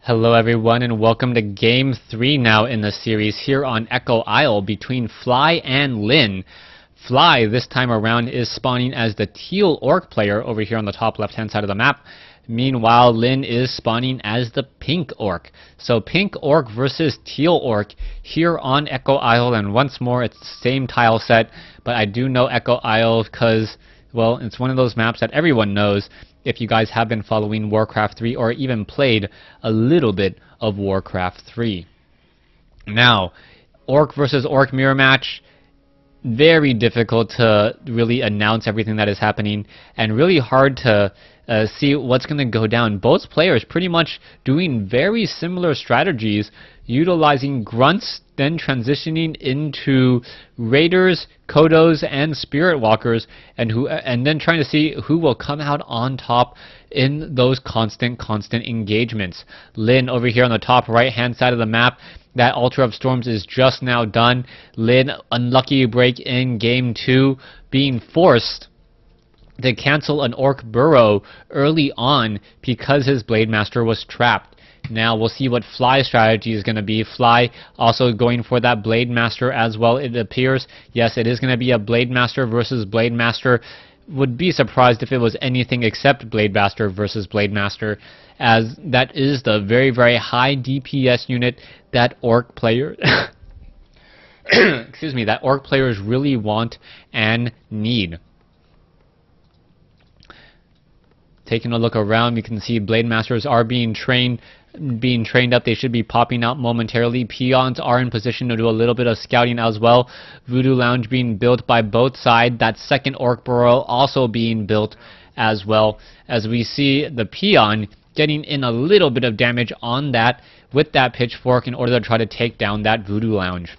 Hello everyone and welcome to Game 3 now in the series here on Echo Isle between Fly and Lynn. Fly this time around is spawning as the teal orc player over here on the top left hand side of the map. Meanwhile, Lynn is spawning as the pink orc. So pink orc versus teal orc here on Echo Isle, and once more it's the same tile set, but I do know Echo Isle because, well, it's one of those maps that everyone knows if you guys have been following WarCraft 3 or even played a little bit of WarCraft 3. Now, orc versus orc mirror match, very difficult to really announce everything that is happening and really hard to see what's going to go down. Both players pretty much doing very similar strategies, utilizing grunts, then transitioning into raiders, kodos, and spirit walkers, and then trying to see who will come out on top in those constant engagements. Lynn over here on the top right hand side of the map, that Altar of Storms is just now done. Lynn, unlucky break in game 2, being forced to cancel an orc burrow early on because his Blade Master was trapped. Now we'll see what Fly's strategy is going to be. Fly also going for that Blade Master as well, it appears. Yes, it is going to be a Blade Master versus Blade Master. Would be surprised if it was anything except Blade Master versus Blade Master, as that is the very high DPS unit that orc player excuse me, that orc players really want and need. Taking a look around, you can see Blade Masters are being trained up. They should be popping out momentarily. Peons are in position to do a little bit of scouting as well. Voodoo Lounge being built by both sides. That second orc burrow also being built as well, as we see the peon getting in a little bit of damage on that with that pitchfork in order to try to take down that Voodoo Lounge.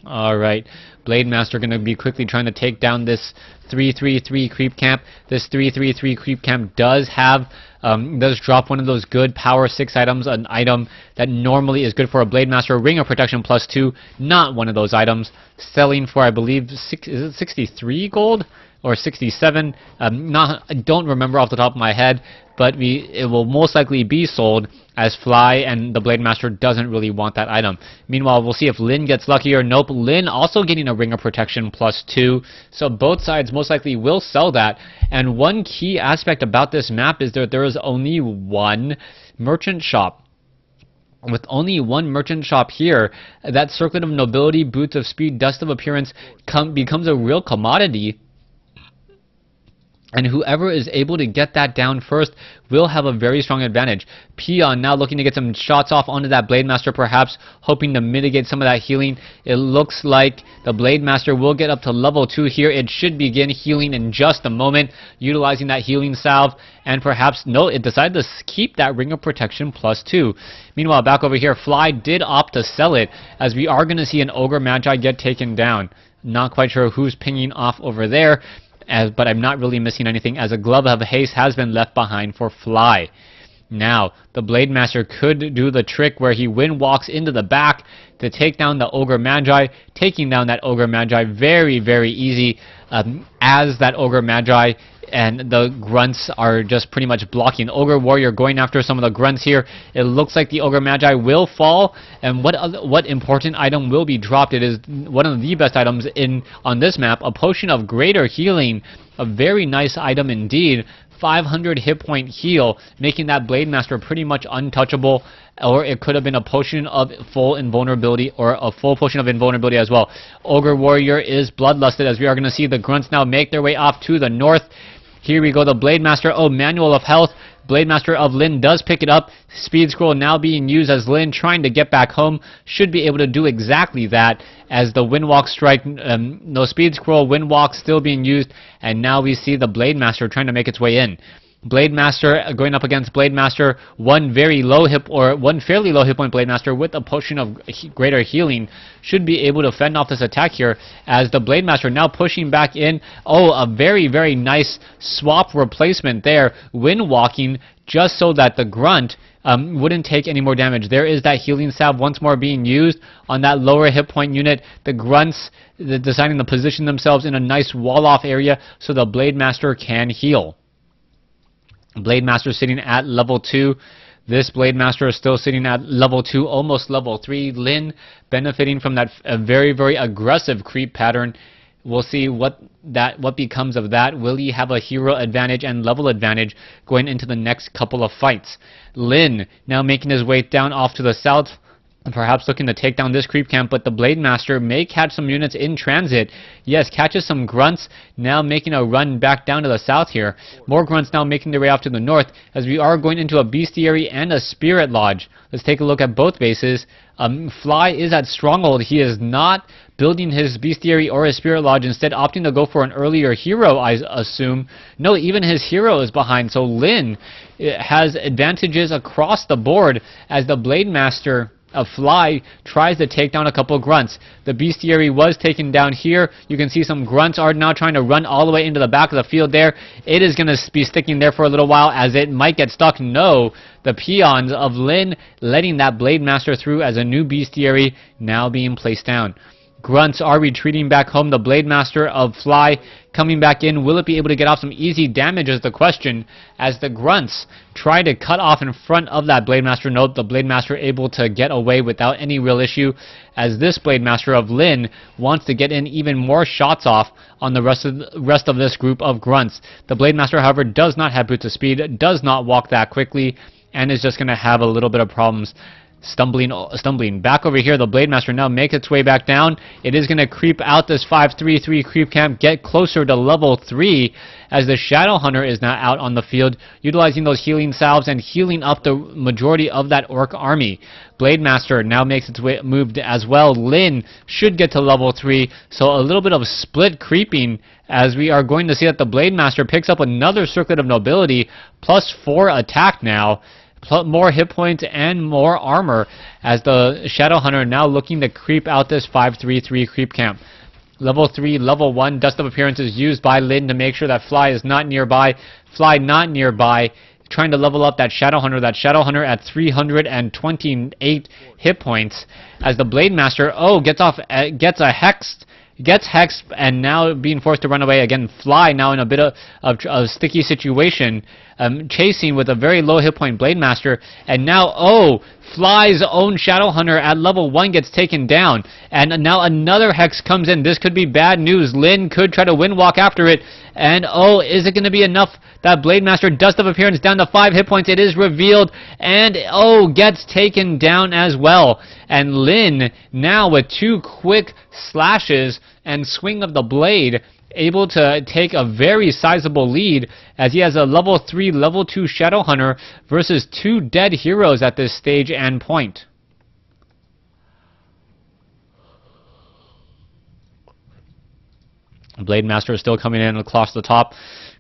Alright, Blade Master going to be quickly trying to take down this 3-3-3 creep camp. This 3-3-3 creep camp does have, does drop one of those good power 6 items, an item that normally is good for a Blade Master. Ring of Protection +2, not one of those items. Selling for, I believe, is it 63 gold? Or 67, I don't remember off the top of my head, but it will most likely be sold as Fly, and the Blade Master doesn't really want that item. Meanwhile, we'll see if Lynn gets lucky or nope. Lynn also getting a Ring of Protection +2, so both sides most likely will sell that. And one key aspect about this map is that there is only one merchant shop. With only one merchant shop here, that Circlet of Nobility, Boots of Speed, Dust of Appearance becomes a real commodity. And whoever is able to get that down first will have a very strong advantage. Peon now looking to get some shots off onto that Blade Master, perhaps hoping to mitigate some of that healing. It looks like the Blade Master will get up to level 2 here. It should begin healing in just a moment, utilizing that healing salve. And perhaps, no, it decided to keep that Ring of Protection +2. Meanwhile, back over here, Fly did opt to sell it, as we are going to see an Ogre Magi get taken down. Not quite sure who's pinging off over there, but I'm not really missing anything, as a Glove of Haste has been left behind for Fly. Now, the Blade Master could do the trick where he wind walks into the back to take down the Ogre Magi, taking down that Ogre Magi very easy, as that Ogre Magi and the grunts are just pretty much blocking. Ogre Warrior going after some of the grunts here. It looks like the Ogre Magi will fall, and what important item will be dropped? It is one of the best items on this map, a Potion of Greater Healing, a very nice item indeed. 500 hit point heal, making that Blade Master pretty much untouchable, or it could have been a potion of full invulnerability, or a full potion of invulnerability as well. Ogre Warrior is bloodlusted, as we are going to see the grunts now make their way off to the north. Here we go, the Blade Master, Manual of Health. Blade Master of Lynn does pick it up. Speed Scroll now being used as Lynn trying to get back home. Should be able to do exactly that, as the Windwalk strike, no Speed Scroll, Windwalk still being used, and now we see the Blade Master trying to make its way in. Blade Master going up against Blade Master, one fairly low hit point Blade Master with a Potion of Greater Healing should be able to fend off this attack here, as the Blade Master now pushing back in. A very nice swap replacement there, wind walking, just so that the grunt wouldn't take any more damage. There is that healing salve once more being used on that lower hit point unit. The grunts deciding to position themselves in a nice wall-off area so the Blade Master can heal. Blade Master sitting at level 2. This Blade Master is still sitting at level 2, almost level 3. Lin benefiting from that very, very aggressive creep pattern. We'll see what becomes of that. Will he have a hero advantage and level advantage going into the next couple of fights? Lin now making his way down off to the south, perhaps looking to take down this creep camp, but the Blade Master may catch some units in transit. Yes, catches some grunts, now making a run back down to the south here. More grunts now making their way off to the north, as we are going into a bestiary and a spirit lodge. Let's take a look at both bases. Fly is at Stronghold. He is not building his bestiary or his spirit lodge, instead opting to go for an earlier hero, I assume. No, even his hero is behind, so Lin has advantages across the board as the Blade Master of Fly tries to take down a couple of grunts. The bestiary was taken down here. You can see some grunts are now trying to run all the way into the back of the field there. It is going to be sticking there for a little while as it might get stuck. No, the peons of Lin letting that Blade Master through as a new bestiary now being placed down. Grunts are retreating back home. The Blade Master of Fly coming back in. Will it be able to get off some easy damage is the question, as the grunts try to cut off in front of that Blade Master. Note the Blade Master able to get away without any real issue, as this Blade Master of Lin wants to get in even more shots off on the rest of this group of grunts. The Blade Master, however, does not have boots of speed, does not walk that quickly, and is just going to have a little bit of problems stumbling. Back over here, the Blade Master now makes its way back down. It is going to creep out this 5-3-3 creep camp, get closer to level 3, as the Shadow Hunter is now out on the field, utilizing those healing salves and healing up the majority of that Orc army. Blade Master now makes its way moved as well. Lin should get to level 3, so a little bit of split creeping, as we are going to see that the Blade Master picks up another Circlet of Nobility, +4 attack now, more hit points and more armor, as the Shadow Hunter now looking to creep out this 5-3-3 creep camp. Level 3, level 1 Dust of Appearance is used by Lin to make sure that Fly is not nearby. Fly not nearby, trying to level up that Shadow Hunter. That Shadow Hunter at 328 hit points, as the Blade Master gets hexed and now being forced to run away again. Fly now in a bit of a sticky situation, chasing with a very low hit point Blade Master, and now Fly's own Shadow Hunter at level 1 gets taken down, and now another hex comes in. This could be bad news. Lin could try to wind walk after it, and is it going to be enough? That Blade Master, Dust of Appearance down to 5 hit points. It is revealed, and gets taken down as well. And Lin now with 2 quick slashes and swing of the blade, able to take a very sizable lead, as he has a level 3, level 2 Shadow Hunter versus 2 dead heroes at this stage and point. Blade Master is still coming in across the top.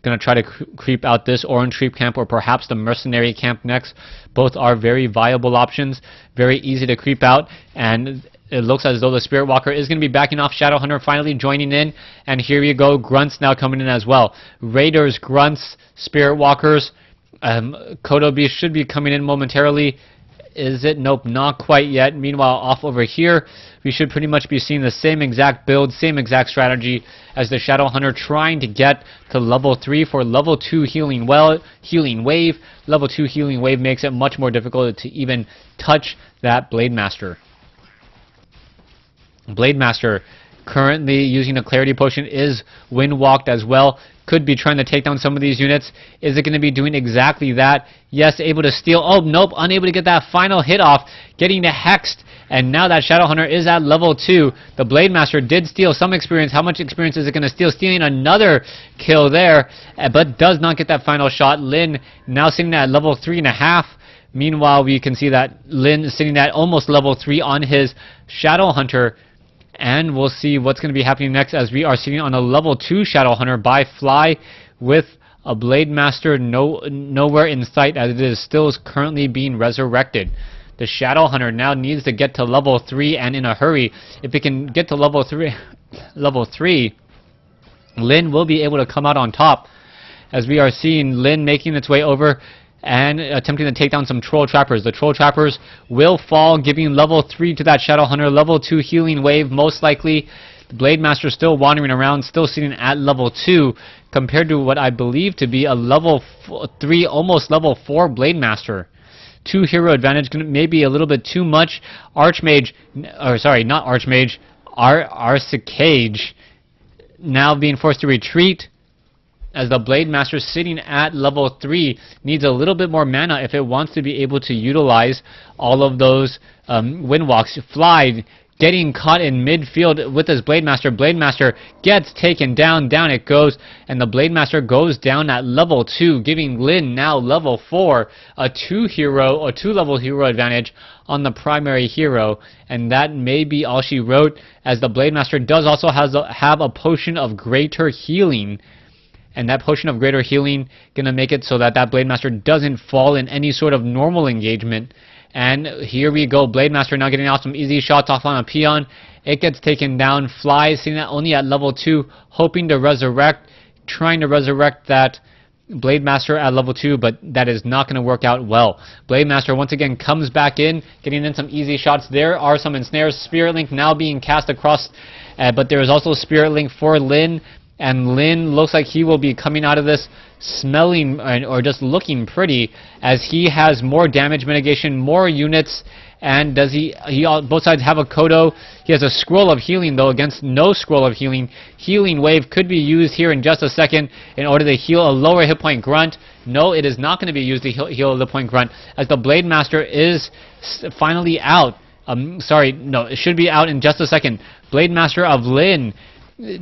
Going to try to creep out this orange creep camp, or perhaps the mercenary camp next. Both are very viable options, very easy to creep out, and it looks as though the Spirit Walker is going to be backing off. Shadow Hunter finally joining in, and here you go, Grunts now coming in as well. Raiders, Grunts, Spirit Walkers, Kodo Beast should be coming in momentarily. Is it? Nope, not quite yet. Meanwhile, off over here, we should pretty much be seeing the same exact build, same exact strategy as the Shadow Hunter, trying to get to level 3 for level 2 healing wave. Level 2 healing wave makes it much more difficult to even touch that Blade Master. Blade Master currently using a Clarity Potion is wind walked as well. Could be trying to take down some of these units. Is it going to be doing exactly that? Yes, able to steal. Nope, unable to get that final hit off. Getting hexed. And now that Shadow Hunter is at level 2. The Blade Master did steal some experience. How much experience is it going to steal? Stealing another kill there, but does not get that final shot. Lin now sitting at level 3.5. Meanwhile, we can see that Lin is sitting at almost level 3 on his Shadow Hunter. And we'll see what's going to be happening next, as we are sitting on a level 2 Shadow Hunter by Fly, with a Blade Master nowhere in sight, as it is still currently being resurrected. The Shadow Hunter now needs to get to level 3, and in a hurry. If it can get to level 3, Lin will be able to come out on top, as we are seeing Lin making its way over and attempting to take down some Troll Trappers. The Troll Trappers will fall, giving level 3 to that Shadow Hunter. Level 2 healing wave, most likely. The Blade Master still wandering around, still sitting at level 2, compared to what I believe to be a level 3, almost level 4 Blade Master. 2-hero advantage, maybe a little bit too much. Archmage, or sorry, not Archmage, Arcicage now being forced to retreat, as the Blade Master sitting at level 3 needs a little bit more mana if it wants to be able to utilize all of those Windwalks. Fly getting caught in midfield with his Blade Master. Blade Master gets taken down. Down it goes. And the Blade Master goes down at level 2, giving Lin now level 4, a 2-level hero advantage on the primary hero. And that may be all she wrote, as the Blade Master does also have a potion of greater healing. And that potion of greater healing going to make it so that Blade Master doesn't fall in any sort of normal engagement. And here we go. Blade Master now getting out some easy shots off on a peon. It gets taken down. Fly seeing that only at level 2, hoping to resurrect, trying to resurrect that Blade Master at level 2, but that is not going to work out well. Blade Master once again comes back in, getting in some easy shots. There are some ensnares. Spirit Link now being cast across, but there is also Spirit Link for Lin. And Lin looks like he will be coming out of this smelling or just looking pretty, as he has more damage mitigation, more units. And does he both sides have a Kodo. He has a Scroll of Healing, though, against no Scroll of Healing. Healing Wave could be used here in just a second in order to heal a lower hit point Grunt. No, it is not going to be used to heal the point Grunt, as the Blade Master is finally out. Sorry, no, it should be out in just a second. Blade Master of Lin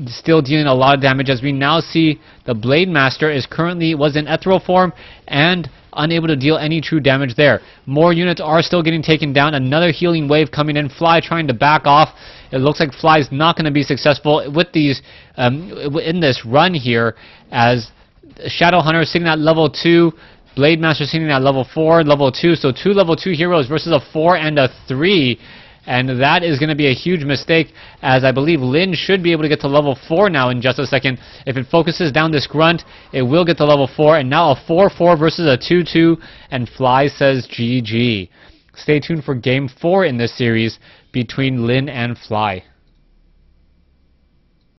still dealing a lot of damage, as we now see the Blade Master was in ethereal form and unable to deal any true damage there. More units are still getting taken down. Another healing wave coming in. Fly trying to back off. It looks like Fly's not going to be successful with these in this run here, as Shadow Hunter sitting at level 2, Blade Master sitting at level 4, level 2. So 2 level 2 heroes versus a 4 and a 3. And that is going to be a huge mistake, as I believe Lin should be able to get to level 4 now in just a second. If it focuses down this Grunt, it will get to level 4. And now a 4-4 versus a 2-2. And Fly says GG. Stay tuned for Game 4 in this series between Lin and Fly.